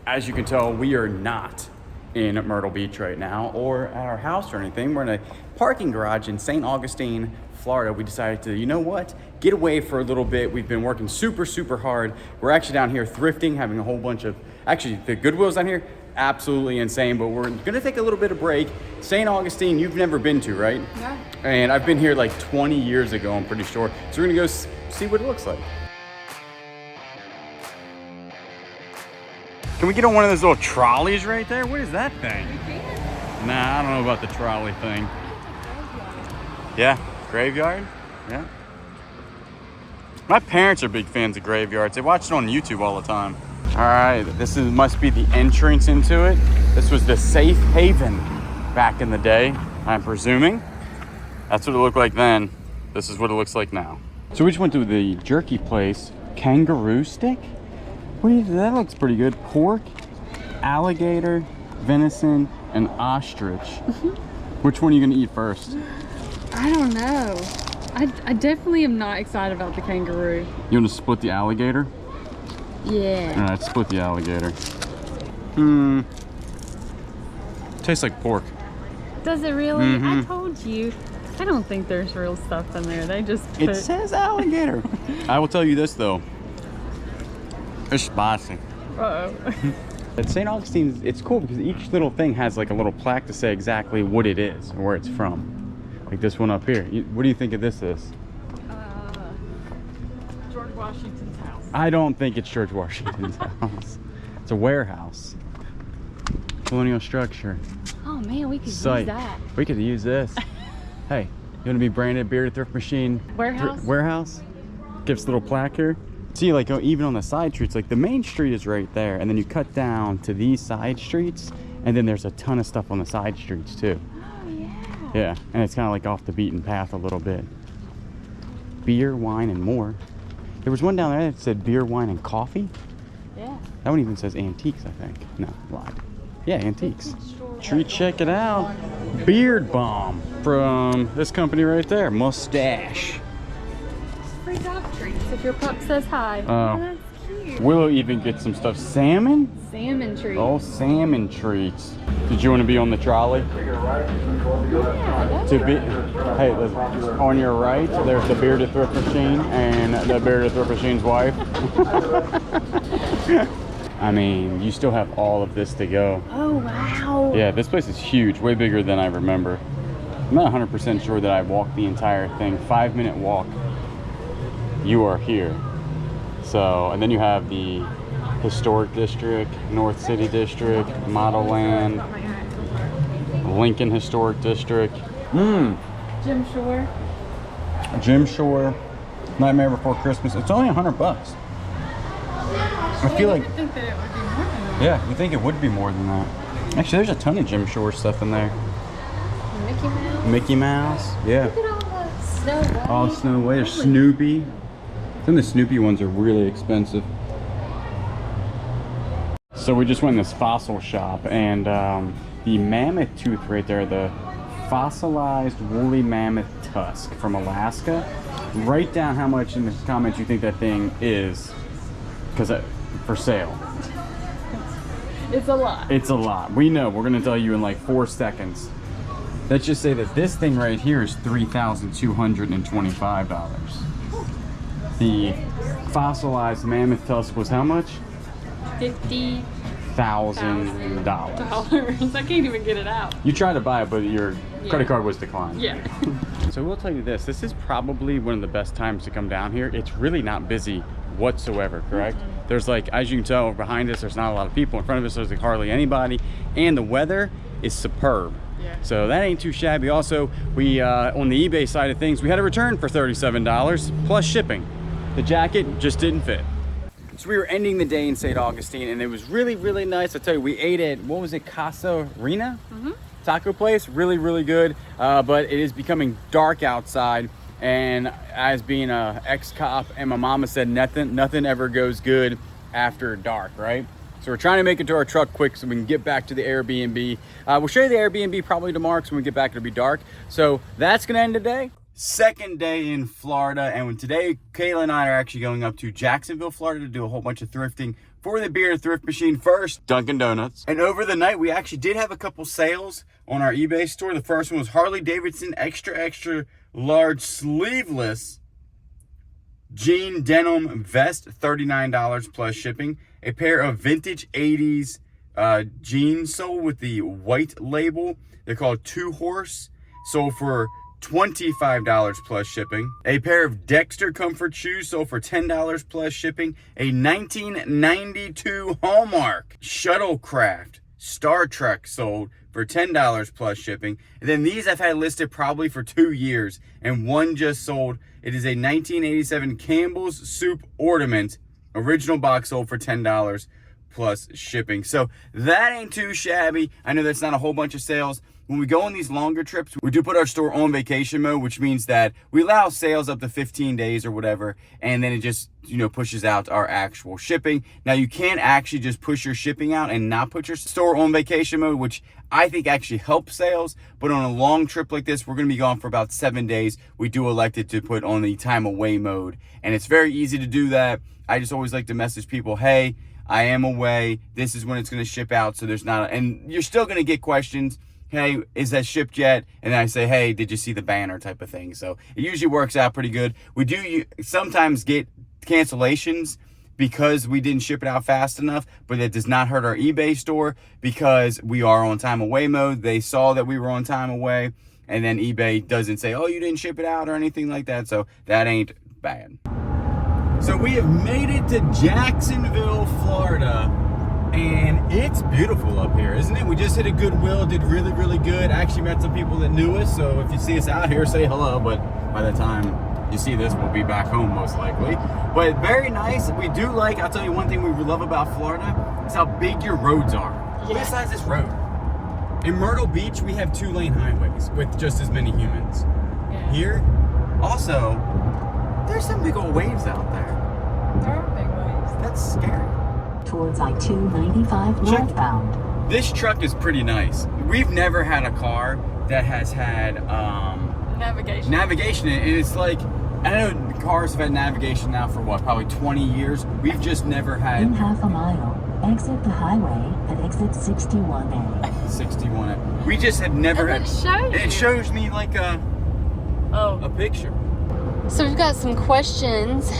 as you can tell, we are not in Myrtle Beach right now or at our house or anything. We're in a parking garage in St. Augustine, Florida. We decided to, you know what, get away for a little bit. We've been working super hard. We're actually down here thrifting, having a whole bunch of, actually the Goodwill's down here, absolutely insane, but we're gonna take a little bit of break. St. Augustine, you've never been to, right? Yeah. And I've been here like 20 years ago, I'm pretty sure. So we're gonna go see what it looks like. Can we get on one of those little trolleys right there? What is that thing? Nah, I don't know about the trolley thing. Yeah, graveyard? Yeah. My parents are big fans of graveyards. They watch it on YouTube all the time. All right, this must be the entrance into it. This was the safe haven back in the day, I'm presuming. That's what it looked like then. This is what it looks like now. So we just went to the jerky place. Kangaroo stick? What do you think? That looks pretty good. Pork, alligator, venison, and ostrich. Which one are you gonna eat first? I don't know. I definitely am not excited about the kangaroo. You wanna split the alligator? Yeah. All right, split the alligator. Tastes like pork. Does it really? I told you. I don't think there's real stuff in there. They just put... It says alligator. I will tell you this though. It's spicy. Uh-oh. At St. Augustine's, it's cool because each little thing has like a little plaque to say exactly what it is or where it's from. Like this one up here. What do you think of this is? George Washington's house. I don't think it's George Washington's house. It's a warehouse. Colonial structure. Oh man, we could Site. use that. We could use this. Hey, you want to be branded Bearded Thrift Machine Warehouse? Warehouse? Gives a little plaque here. See, like even on the side streets, like the main street is right there, and then you cut down to these side streets, and then there's a ton of stuff on the side streets too. Oh yeah. Yeah, and it's kind of like off the beaten path a little bit. Beer, wine, and more. There was one down there that said beer, wine, and coffee. Yeah. That one even says antiques, I think. No, lied. Yeah, antiques. Treat, check it out. Beard Balm from this company right there, Mustache. Free dog treats if your pup says hi. Oh. That's cute. We'll even get some stuff. Salmon? Salmon treats. Oh, salmon treats. Did you want to be on the trolley? Yeah, To be, hey, listen, on your right, there's the Bearded Thrift Machine and the Bearded Thrift Machine's wife. I mean, you still have all of this to go. Oh, wow. Yeah, this place is huge, way bigger than I remember. I'm not 100% sure that I walked the entire thing. 5-minute walk, you are here. So, and then you have the Historic District, North City District, Model Land, Lincoln Historic District. Jim Shore. Jim Shore, Nightmare Before Christmas. It's only $100. I feel like, I think that it would be more than that. yeah, you think it would be more than that. Actually, there's a ton of Jim Shore stuff in there. Mickey Mouse. Mickey Mouse, yeah. Look at all the Snow White. All Snow White. There's Snoopy. Then the Snoopy ones are really expensive. So we just went in this fossil shop, and the mammoth tooth right there, the fossilized woolly mammoth tusk from Alaska. Write down how much in the comments you think that thing is, because for sale. It's a lot. It's a lot. We know. We're gonna tell you in like 4 seconds. Let's just say that this thing right here is $3,225. The fossilized mammoth tusk was how much? $50,000. I can't even get it out. You tried to buy it, but your credit card was declined. Yeah. So we'll tell you this is probably one of the best times to come down here. It's really not busy whatsoever, correct? There's like, as you can tell behind us, there's not a lot of people. In front of us, there's like hardly anybody. And the weather is superb. Yeah. So that ain't too shabby. Also, we, on the eBay side of things, we had a return for $37 plus shipping. The jacket just didn't fit. So we were ending the day in St. Augustine, and it was really nice. I tell you, we ate at, what was it, Casa Rena? Taco place, really good. But it is becoming dark outside, and as being a ex-cop, and my mama said nothing ever goes good after dark, right? So we're trying to make it to our truck quick so we can get back to the Airbnb. We'll show you the Airbnb probably tomorrow, because when we get back it'll be dark. So that's gonna end today. Second day in Florida, and today Kayla and I are actually going up to Jacksonville, Florida to do a whole bunch of thrifting for the Bearded Thrift Machine. First, Dunkin' Donuts. And over the night, we actually did have a couple sales on our eBay store. The first one was Harley Davidson extra large sleeveless jean denim vest, $39 plus shipping. A pair of vintage 80s jean sole with the white label. They're called Two Horse, sold for $25 plus shipping. A pair of Dexter Comfort shoes sold for $10 plus shipping. A 1992 Hallmark Shuttlecraft Star Trek sold for $10 plus shipping. And then these I've had listed probably for 2 years, and one just sold. It is a 1987 Campbell's Soup Ornament original box, sold for $10 plus shipping. So that ain't too shabby. I know that's not a whole bunch of sales. When we go on these longer trips, we do put our store on vacation mode, which means that we allow sales up to 15 days or whatever, and then it just, pushes out our actual shipping. Now, you can actually just push your shipping out and not put your store on vacation mode, which I think actually helps sales. But on a long trip like this, we're going to be gone for about 7 days. We do elect it to put on the time away mode, and it's very easy to do that. I just always like to message people, hey, I am away. This is when it's going to ship out, so there's not, and you're still going to get questions. Hey, is that shipped yet? And then I say, hey, did you see the banner type of thing? So it usually works out pretty good. We do sometimes get cancellations because we didn't ship it out fast enough, but that does not hurt our eBay store because we are on time away mode. They saw that we were on time away, and then eBay doesn't say, oh, you didn't ship it out or anything like that. So that ain't bad. So we have made it to Jacksonville, Florida. And it's beautiful up here, isn't it? We just hit a Goodwill, did really good. Actually met some people that knew us, so if you see us out here, say hello. But by the time you see this, we'll be back home most likely. But very nice. We do like, I'll tell you one thing we love about Florida is how big your roads are. Yeah. Besides this road. In Myrtle Beach, we have 2-lane highways with just as many humans. Yeah. Here, also, there's some big old waves out there. There are big waves. That's scary. Towards I-295 northbound. This truck is pretty nice. We've never had a car that has had navigation in it. And it's like, I know cars have had navigation now for what, probably 20 years. We've just never had. In half a mile, exit the highway at exit 61A. 61A. We just have never had. It shows me like a picture. So we've got some questions,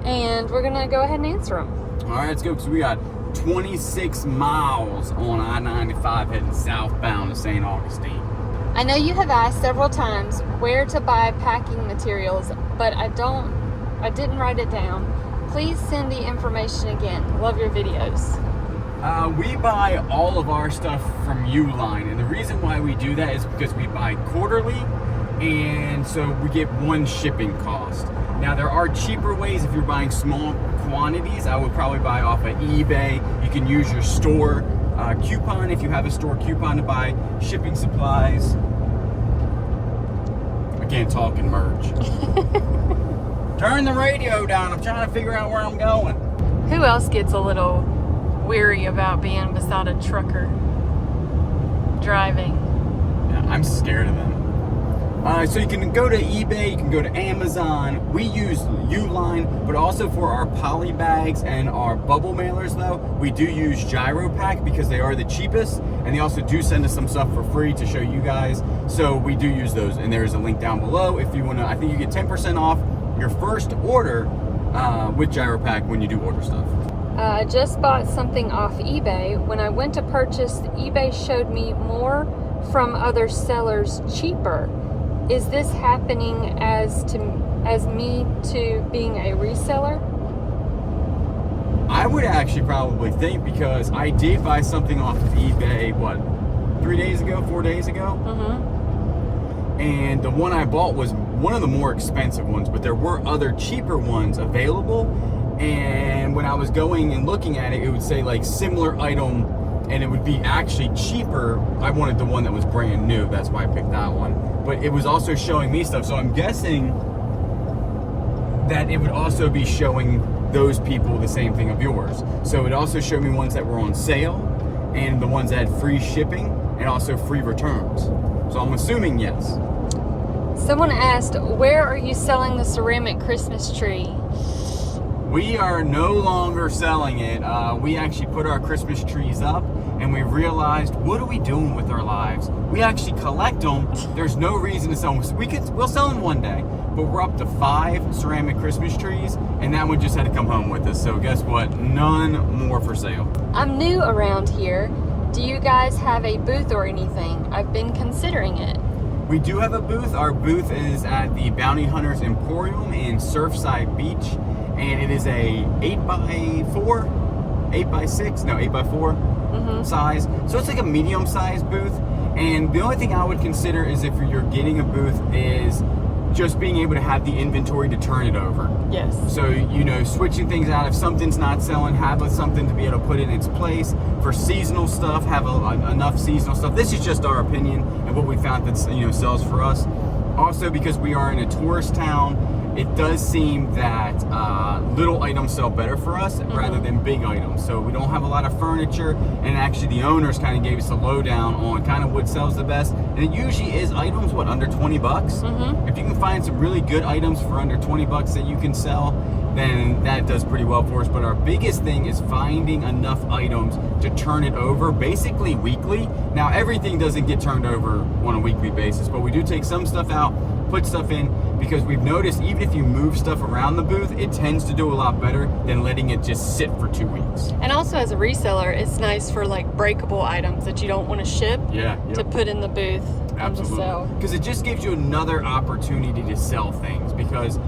and we're gonna go ahead and answer them. All right, let's go, because we got 26 miles on I-95 heading southbound to St. Augustine. I know you have asked several times where to buy packing materials, but I didn't write it down. Please send the information again. Love your videos. We buy all of our stuff from Uline, and the reason why we do that is because we buy quarterly, and so we get one shipping cost. Now, there are cheaper ways if you're buying small quantities. I would probably buy off of eBay. You can use your store coupon if you have a store coupon to buy shipping supplies. I can't talk and merge. Turn the radio down. I'm trying to figure out where I'm going. Who else gets a little weary about being beside a trucker driving? Yeah, I'm scared of them. So you can go to eBay, you can go to Amazon. We use Uline, but also for our poly bags and our bubble mailers though, we do use GyroPack because they are the cheapest, and they also do send us some stuff for free to show you guys. So we do use those, and there's a link down below if you wanna. I think you get 10% off your first order with GyroPack when you do order stuff. I just bought something off eBay. When I went to purchase, eBay showed me more from other sellers cheaper. Is this happening as me to being a reseller? I would actually probably think, because I did buy something off of eBay, 4 days ago? Mm-hmm. And the one I bought was one of the more expensive ones, but there were other cheaper ones available. And when I was going and looking at it, it would say like similar item, and it would be actually cheaper. I wanted the one that was brand new. That's why I picked that one. But it was also showing me stuff. So I'm guessing that it would also be showing those people the same thing of yours. So it also showed me ones that were on sale and the ones that had free shipping and also free returns. So I'm assuming yes. Someone asked, where are you selling the ceramic Christmas tree? We are no longer selling it. We actually put our Christmas trees up, and we realized, what are we doing with our lives? We actually collect them. There's no reason to sell them. We'll sell them one day, but we're up to 5 ceramic Christmas trees, and that one just had to come home with us. So guess what? None more for sale. I'm new around here. Do you guys have a booth or anything? I've been considering it. We do have a booth. Our booth is at the Bounty Hunters Emporium in Surfside Beach, and it is a 8x4, 8x6, no, 8x4 size. So it's like a medium-sized booth. And the only thing I would consider is if you're getting a booth is just being able to have the inventory to turn it over. Yes. So, you know, switching things out. If something's not selling, have something to be able to put in its place. For seasonal stuff, have enough seasonal stuff. This is just our opinion and what we found that, you know, sells for us. Also, because we are in a tourist town, it does seem that little items sell better for us rather than big items. So we don't have a lot of furniture, and actually the owners kind of gave us a lowdown on kind of what sells the best. And it usually is items, what, under 20 bucks? If you can find some really good items for under 20 bucks that you can sell, then that does pretty well for us. But our biggest thing is finding enough items to turn it over basically weekly. Now, everything doesn't get turned over on a weekly basis, but we do take some stuff out, put stuff in, because we've noticed even if you move stuff around the booth, it tends to do a lot better than letting it just sit for 2 weeks. And also as a reseller, it's nice for like breakable items that you don't want to ship to put in the booth. Absolutely. Because it just gives you another opportunity to sell things. Because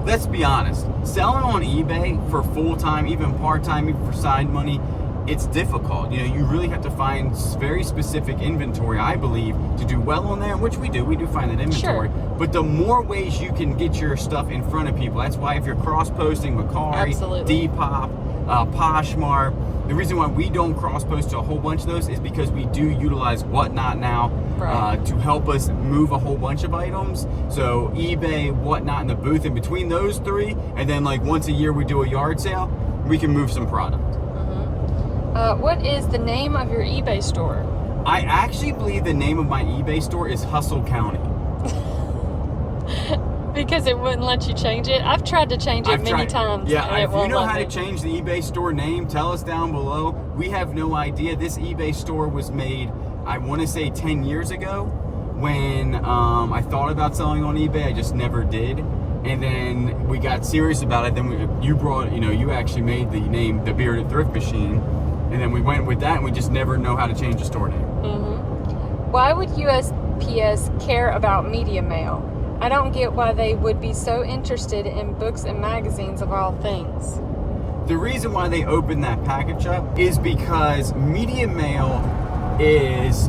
let's be honest, selling on eBay for full-time, even part-time, even for side money, it's difficult. You know, you really have to find very specific inventory, I believe, to do well on there, which we do. We do find that inventory. Sure. But the more ways you can get your stuff in front of people, that's why if you're cross-posting Macari, Depop, Poshmark, the reason why we don't cross-post to a whole bunch of those is because we do utilize Whatnot now to help us move a whole bunch of items. So eBay, Whatnot, and the booth in between those 3, and then like once a year we do a yard sale, we can move some product. What is the name of your eBay store? I actually believe the name of my eBay store is Hustle County. Because it wouldn't let you change it? I've tried to change it many times. Yeah, if you know how to change the eBay store name, tell us down below. We have no idea. This eBay store was made, I want to say 10 years ago, when I thought about selling on eBay. I just never did. And then we got serious about it. Then you actually made the name The Bearded Thrift Machine. And then we went with that, and we just never know how to change the store name. Why would USPS care about media mail? I don't get why they would be so interested in books and magazines of all things. The reason why they opened that package up is because media mail is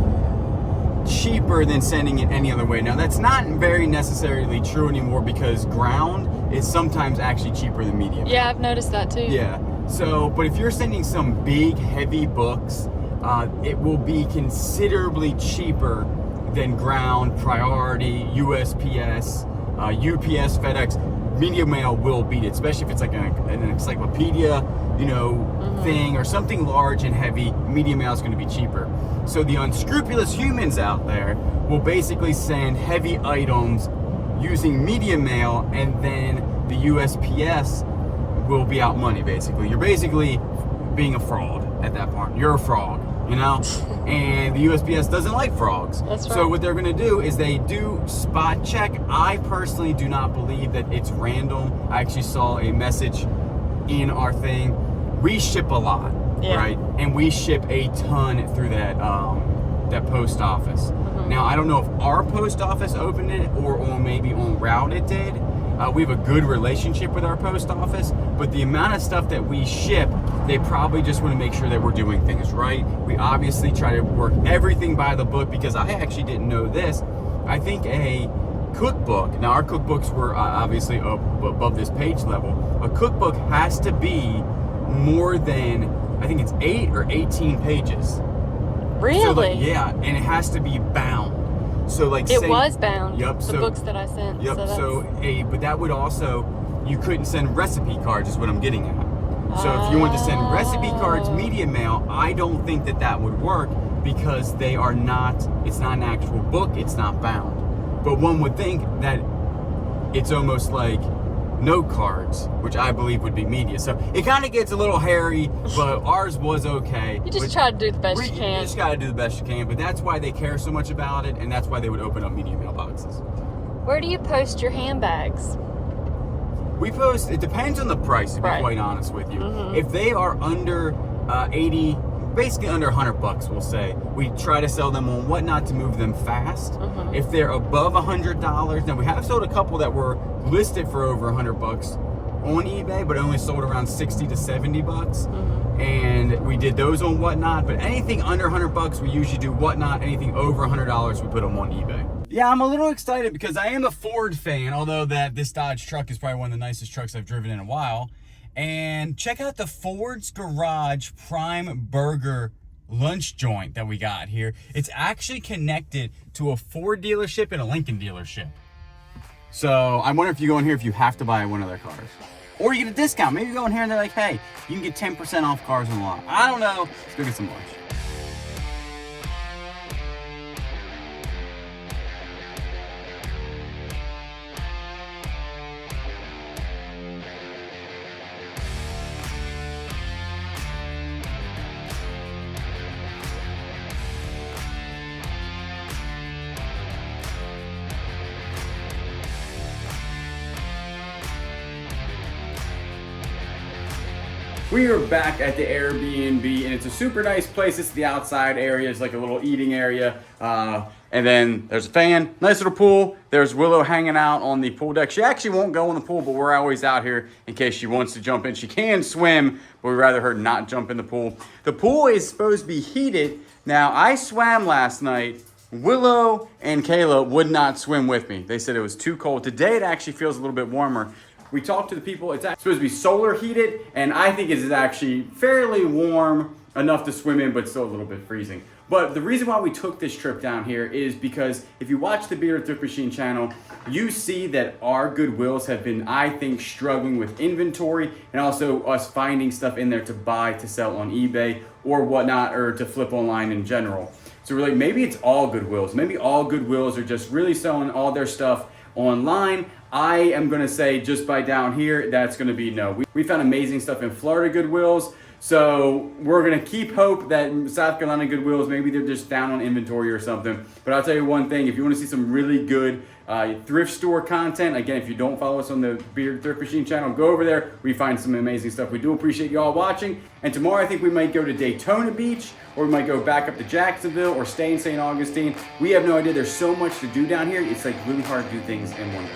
cheaper than sending it any other way. Now, that's not very necessarily true anymore, because ground is sometimes actually cheaper than media mail. Yeah, I've noticed that too. Yeah. So, but if you're sending some big, heavy books, it will be considerably cheaper than ground, priority, USPS, UPS, FedEx. Media mail will beat it, especially if it's like an encyclopedia, thing, or something large and heavy. Media mail is going to be cheaper. So the unscrupulous humans out there will basically send heavy items using media mail, and then the USPS will be out money, basically. You're basically being a fraud at that point. You're a frog, and the USPS doesn't like frogs. That's right. So what they're going to do is they do spot check. I personally do not believe that it's random. I actually saw a message in our thing. We ship a lot, right? And we ship a ton through that post office. Now, I don't know if our post office opened it or maybe on route it did. We have a good relationship with our post office, but the amount of stuff that we ship, they probably just want to make sure that we're doing things right. We obviously try to work everything by the book, because I actually didn't know this. I think a cookbook, now our cookbooks were obviously up above this page level. A cookbook has to be more than, I think it's 8 or 18 pages. Really? So and it has to be bound. So it was bound. Yep. The books that I sent. Yep. But that would also, you couldn't send recipe cards, is what I'm getting at. So if you want to send recipe cards, media mail, I don't think that would work, because they are not. It's not an actual book. It's not bound. But one would think that it's almost like note cards, which I believe would be media. So it kind of gets a little hairy, but ours was okay. You just try to do the best you can. You just got to do the best you can, but that's why they care so much about it, and that's why they would open up media mailboxes. Where do you post your handbags? We post, it depends on the price, to be quite honest with you. If they are under 80, basically under $100, we'll say, we try to sell them on Whatnot to move them fast. If they're above $100, now we have sold a couple that were listed for over $100 on eBay, but only sold around 60 to 70 bucks. And we did those on Whatnot, but anything under $100, we usually do Whatnot. Anything over $100, we put them on eBay. Yeah, I'm a little excited because I am a Ford fan, although this Dodge truck is probably one of the nicest trucks I've driven in a while. And check out the Ford's Garage Prime Burger lunch joint that we got here. It's actually connected to a Ford dealership and a Lincoln dealership. So I wonder if you go in here if you have to buy one of their cars. Or you get a discount. Maybe you go in here and they're like, hey, you can get 10% off cars in the lot. I don't know. Let's go get some lunch. We are back at the Airbnb, and it's a super nice place. It's the outside area. It's like a little eating area. And then there's a fan, nice little pool. There's Willow hanging out on the pool deck. She actually won't go in the pool, but we're always out here in case she wants to jump in. She can swim, but we'd rather her not jump in the pool. The pool is supposed to be heated. Now, I swam last night. Willow and Kayla would not swim with me. They said it was too cold. Today, it actually feels a little bit warmer. We talked to the people, it's supposed to be solar heated, and I think it's actually fairly warm enough to swim in, but still a little bit freezing. But the reason why we took this trip down here is because if you watch the Bearded Thrift Machine channel, you see that our Goodwills have been, I think, struggling with inventory and also us finding stuff in there to buy, to sell on eBay or Whatnot, or to flip online in general. So we're like, maybe it's all Goodwills. Maybe all Goodwills are just really selling all their stuff online. I am going to say just by down here, that's going to be no. We found amazing stuff in Florida Goodwills. So we're going to keep hope that South Carolina Goodwills, maybe they're just down on inventory or something. But I'll tell you one thing, if you want to see some really good thrift store content, again, if you don't follow us on the Bearded Thrift Machine channel, go over there. We find some amazing stuff. We do appreciate you all watching. And tomorrow I think we might go to Daytona Beach, or we might go back up to Jacksonville or stay in St. Augustine. We have no idea. There's so much to do down here. It's like really hard to do things in one day.